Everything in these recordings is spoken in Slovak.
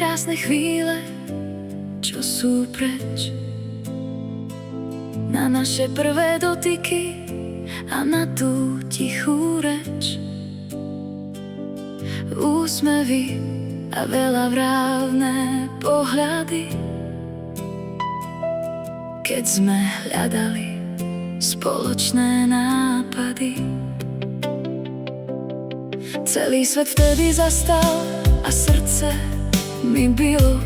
krásne chvíle, čo sú preč, na naše prvé dotyky a na tú tichú reč. Úsmevy a veľa vrávne pohľady, keď sme hľadali spoločné nápady. Celý svet vtedy zastal a srdce mi bilo.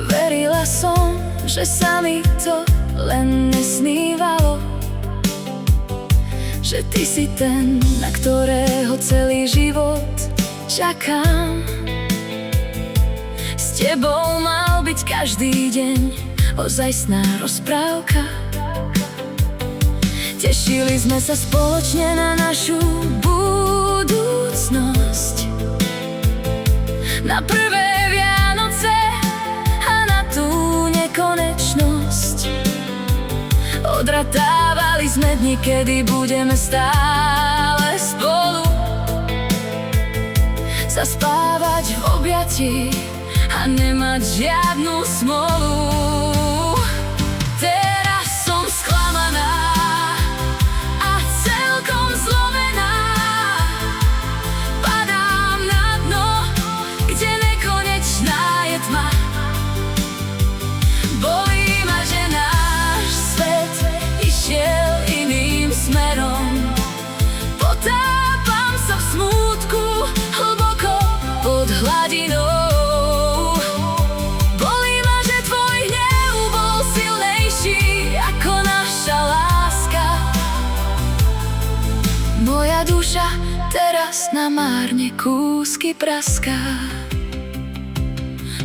Verila som, že sa mi to len nesnívalo, že ty si ten, na ktorého celý život čakám. S tebou mal byť každý deň ozajstná rozprávka. Tešili sme sa spoločne na našu budúcnosť, na prvé Vianoce a na tú nekonečnosť. Odratávali sme dni, kedy budeme stále spolu, zaspávať v objatí a nemať žiadnu smolu. Teraz som sklamaná a celkom zlomená, padám na dno, kde nekonečná je tma. Bolí ma, že náš svet išiel iným smerom. Potápam sa v smútku hlboko pod hladinou. Moja duša teraz na márne kúsky praská.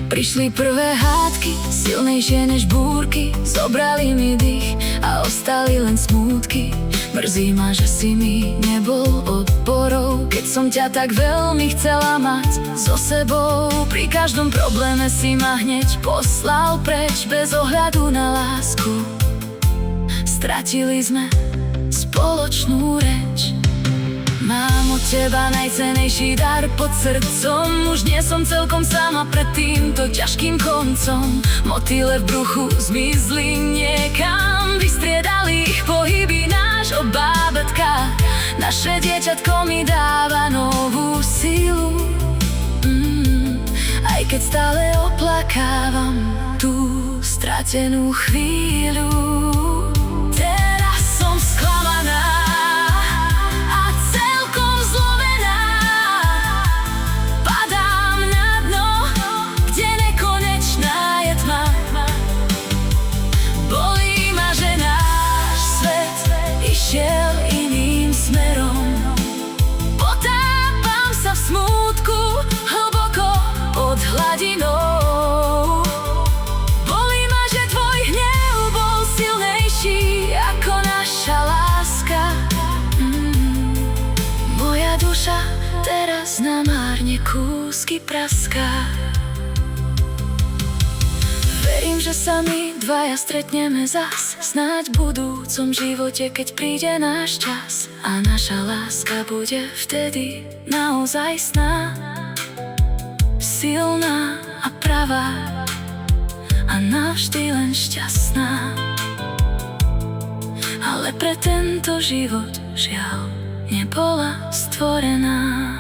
Prišli prvé hádky, silnejšie než búrky, zobrali mi dých a ostali len smútky. Mrzí ma, že si mi nebol odporou, keď som ťa tak veľmi chcela mať so sebou. Pri každom probléme si ma hneď poslal preč, bez ohľadu na lásku. Stratili sme spoločnú reč. Mám od teba najcennejší dar pod srdcom. Už nie som celkom sama pred týmto ťažkým koncom. Motýle v bruchu zmizli niekam, vystriedali ich pohyby nášho bábätka. Naše dievčatko mi dáva novú silu, aj keď stále oplakávam tú stratenú chvíľu. Teraz som sklamaná iným smerom. Potápam sa v smútku hlboko pod hladinou. Bolí ma, že tvoj hnev bol silnejší ako naša láska. Moja duša teraz na márne kúsky praská. Verím, že sa my dvaja stretneme zas, snáď v budúcom živote, keď príde náš čas a naša láska bude vtedy naozajstná, silná a pravá a navždy len šťastná. Ale pre tento život žiaľ nebola stvorená.